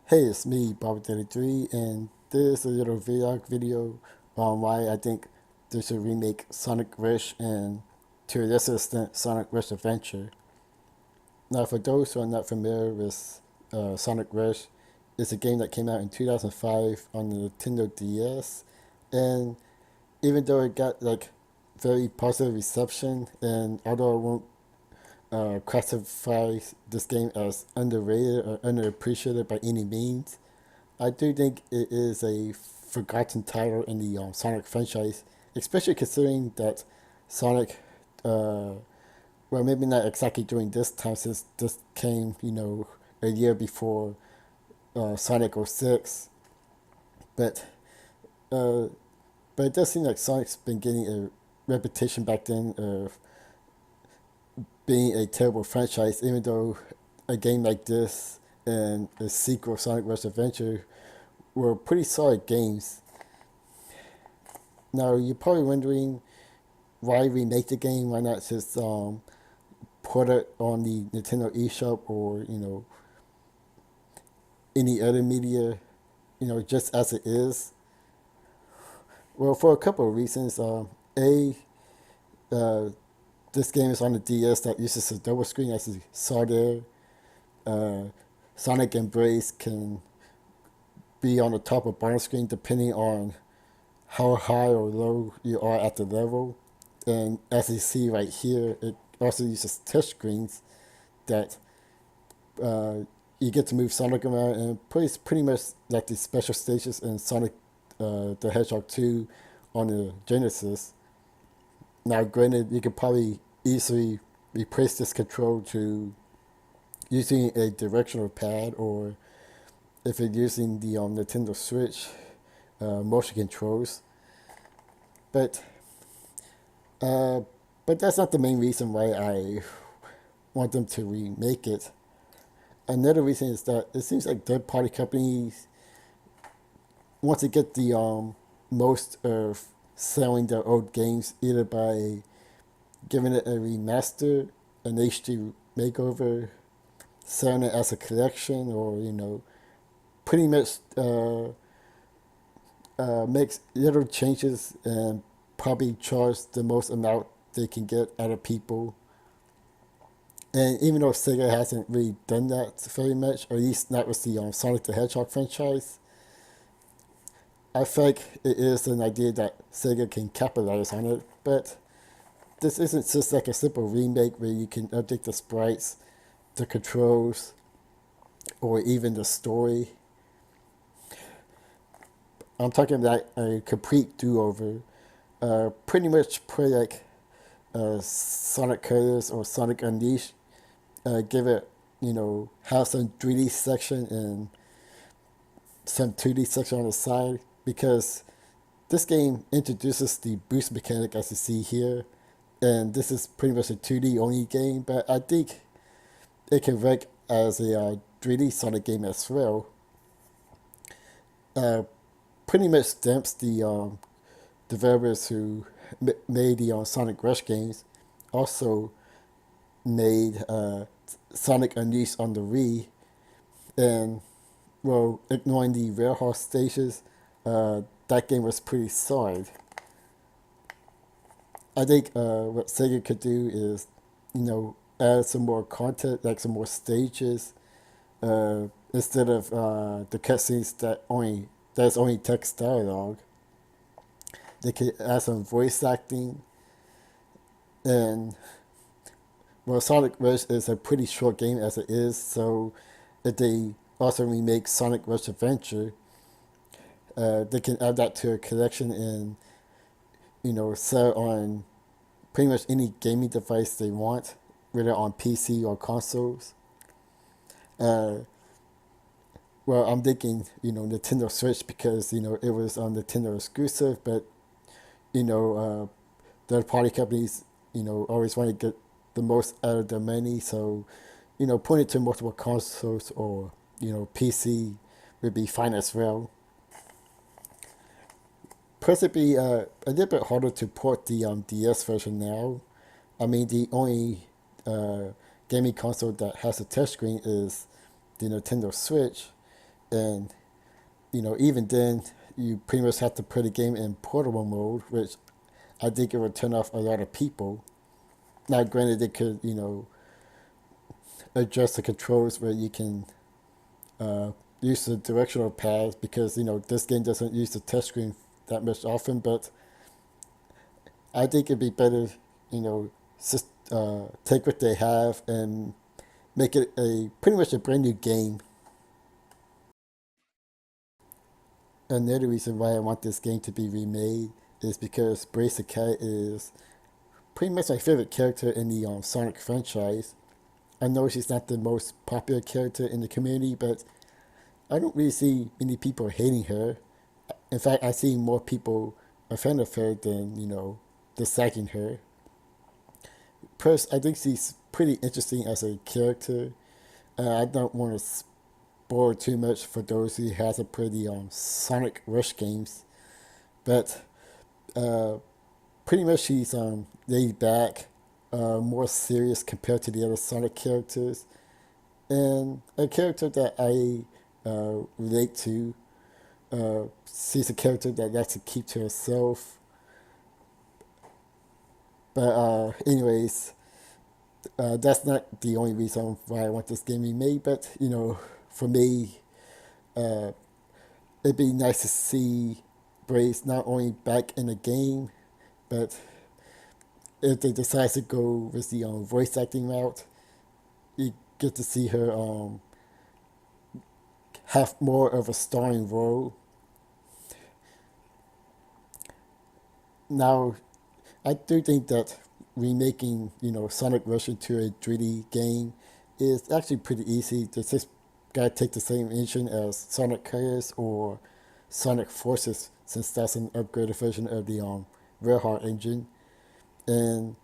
Hey, it's me, Bobbert, and this is a little vlog video on why I think they should remake Sonic Rush and, to a lesser extent, Sonic Rush Adventure. Now, for those who are not familiar with Sonic Rush, it's a game that came out in 2005 on the Nintendo DS, and even though it got very positive reception, and although I won't classify this game as underrated or underappreciated by any means, I do think it is a forgotten title in the Sonic franchise, especially considering that Sonic, well, maybe not exactly during this time since this came, a year before Sonic '06, but uh, but it does seem like Sonic's been getting a reputation back then of being a terrible franchise, even though a game like this and a sequel, Sonic Rush Adventure, were pretty solid games. Now, you're probably wondering why remake the game? Why not just put it on the Nintendo eShop or, any other media, just as it is? Well, for a couple of reasons. Uh, this game is on the DS that uses a double screen, as you saw there. Uh, Sonic Embrace can be on the top or bottom screen depending on how high or low you are at the level. And as you see right here, it also uses touch screens that uh, you get to move Sonic around and pretty much like the special stages in Sonic the Hedgehog 2 on the Genesis. Now, granted, you could probably easily replace this control to using a directional pad, or if you're using the Nintendo Switch motion controls. But uh, but that's not the main reason why I want them to remake it. Another reason is that it seems like third-party companies want to get the most of selling their old games, either by giving it a remaster, an HD makeover, selling it as a collection, or pretty much makes little changes and probably charge the most amount they can get out of people. And even though Sega hasn't really done that very much, or at least not with the Sonic the Hedgehog franchise, I feel like it is an idea that Sega can capitalize on it. But this isn't just like a simple remake where you can update the sprites, the controls, or even the story. I'm talking about a complete do-over. Pretty much play like Sonic Colors or Sonic Unleashed. Give it, have some 3D section and some 2D section on the side, because this game introduces the boost mechanic as you see here, and this is pretty much a 2D only game, but I think it can rank as a 3D Sonic game as well. Uh, Pretty much stamps the developers who made the Sonic Rush games also made Sonic Unleashed on the Wii, and well, ignoring the warehouse stages, that game was pretty solid. I think what Sega could do is, add some more content, like some more stages, instead of the cutscenes that's only text dialogue. They could add some voice acting, and well, Sonic Rush is a pretty short game as it is, so if they also remake Sonic Rush Adventure, they can add that to a collection and sell on pretty much any gaming device they want, whether on PC or consoles. Uh, well, I'm thinking Nintendo Switch, because it was on Nintendo exclusive, but third party companies always want to get the most out of their money, so putting it to multiple consoles or PC would be fine as well. Plus, it'd be a little bit harder to port the DS version now. I mean, the only gaming console that has a touchscreen is the Nintendo Switch, And even then, you pretty much have to put a game in portable mode, which I think it would turn off a lot of people. Now, granted, they could adjust the controls where you can uh, use the directional pads because this game doesn't use the touchscreen that much often. But I think it'd be better, you know, take what they have and make it a pretty much a brand new game. Another reason why I want this game to be remade is because Brace the Cat is pretty much my favorite character in the Sonic franchise. I know she's not the most popular character in the community, but I don't really see many people hating her. In fact, I see more people a fan of her than disliking her. Plus, I think she's pretty interesting as a character. I don't want to spoil too much for those who hasn't played the Sonic Rush games, but uh, pretty much she's laid back, more serious compared to the other Sonic characters, and a character that I relate to. She's a character that likes to keep to herself. But anyways, that's not the only reason why I want this game remade. But for me, uh, it'd be nice to see Brace not only back in the game, but if they decide to go with the voice acting route, you get to see her have more of a starring role. Now, I do think that remaking, Sonic Rush into a 3D game is actually pretty easy. Just gotta take the same engine as Sonic Colors or Sonic Forces, since that's an upgraded version of the Red Heart engine. And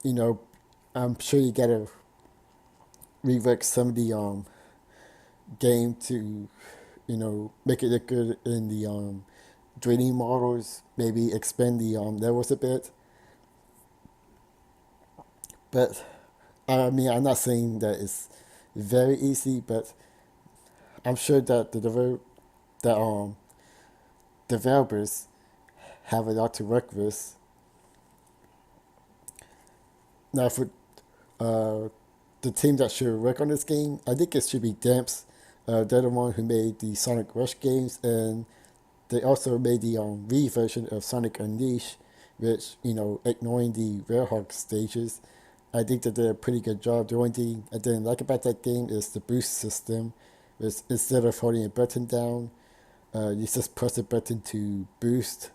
you know, I'm sure you gotta rework some of the game to, make it look good in the 3D models. Maybe expand the levels a bit. But I mean, I'm not saying that it's very easy, but I'm sure that the developers have a lot to work with. Now, for uh, the team that should work on this game, I think it should be Damps. They're the one who made the Sonic Rush games, and they also made the Wii version of Sonic Unleashed, which, ignoring the Rare Hawk stages, I think they did a pretty good job. The only thing I didn't like about that game is the boost system. Which instead of holding a button down, you just press the button to boost,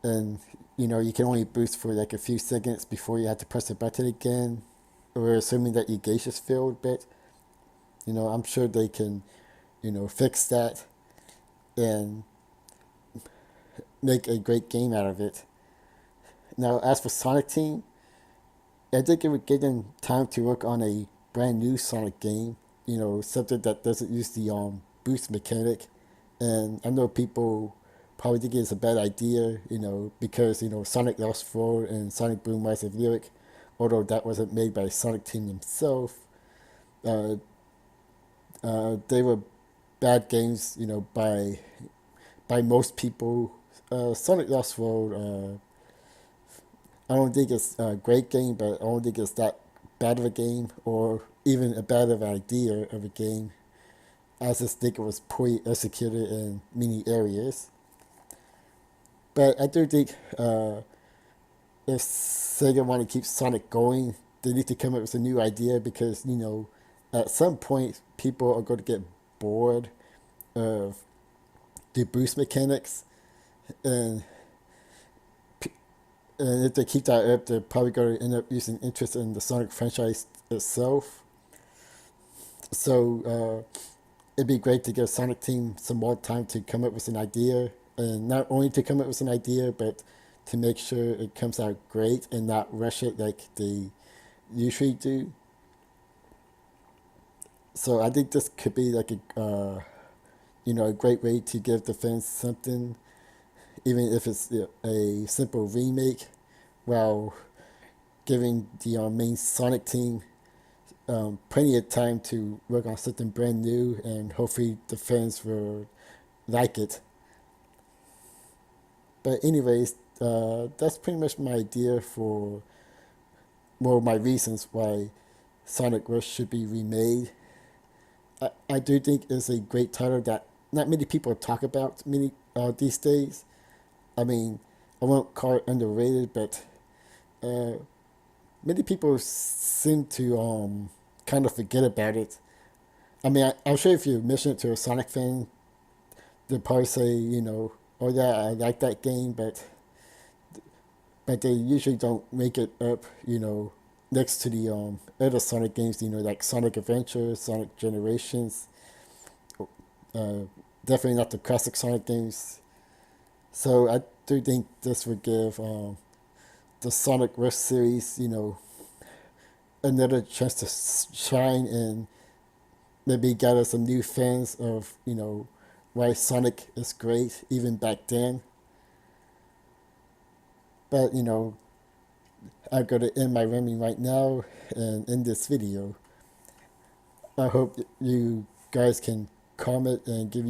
and you can only boost for like a few seconds before you have to press the button again. We're assuming that your gauge is filled, but I'm sure they can, fix that and make a great game out of it. Now, as for Sonic Team, I think it would give them time to work on a brand new Sonic game. Something that doesn't use the boost mechanic. And I know people probably think it's a bad idea, because Sonic Lost World and Sonic Boom Rise of Lyric, although that wasn't made by Sonic Team himself, uh, they were bad games, by most people. Sonic Lost World, I don't think it's a great game, but I don't think it's that bad of a game or even a bad of an idea of a game. I just think it was poorly executed in many areas. But I do think if Sega want to keep Sonic going, they need to come up with a new idea because, at some point people are going to get bored of the boost mechanics. And and if they keep that up, they're probably going to end up losing interest in the Sonic franchise itself. So it'd be great to give Sonic Team some more time to come up with an idea, and not only to come up with an idea, but to make sure it comes out great and not rush it like they usually do. So I think this could be like a great way to give the fans something, even if it's a simple remake, while giving the main Sonic team plenty of time to work on something brand new, and hopefully the fans will like it. But anyways, that's pretty much my idea for more of my reasons why Sonic Rush should be remade. I do think it's a great title that not many people talk about many these days. I mean, I won't call it underrated, but uh, many people seem to kind of forget about it. I mean, I'm sure if you mention it to a Sonic fan, they'll probably say, oh yeah, I like that game, but they usually don't make it up, next to the other Sonic games, like Sonic Adventure, Sonic Generations, uh, definitely not the classic Sonic games. So I do think this would give the Sonic Rush series, another chance to shine and maybe gather some new fans of, why Sonic is great even back then. But, I'm going to end my rambling right now and end this video. I hope you guys can comment and give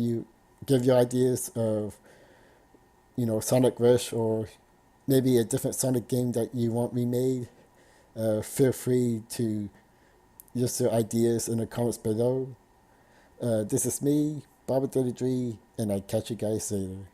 your ideas of, Sonic Rush, or maybe a different Sonic game that you want remade. Feel free to use your ideas in the comments below. This is me, Bobbert 33, and I catch you guys later.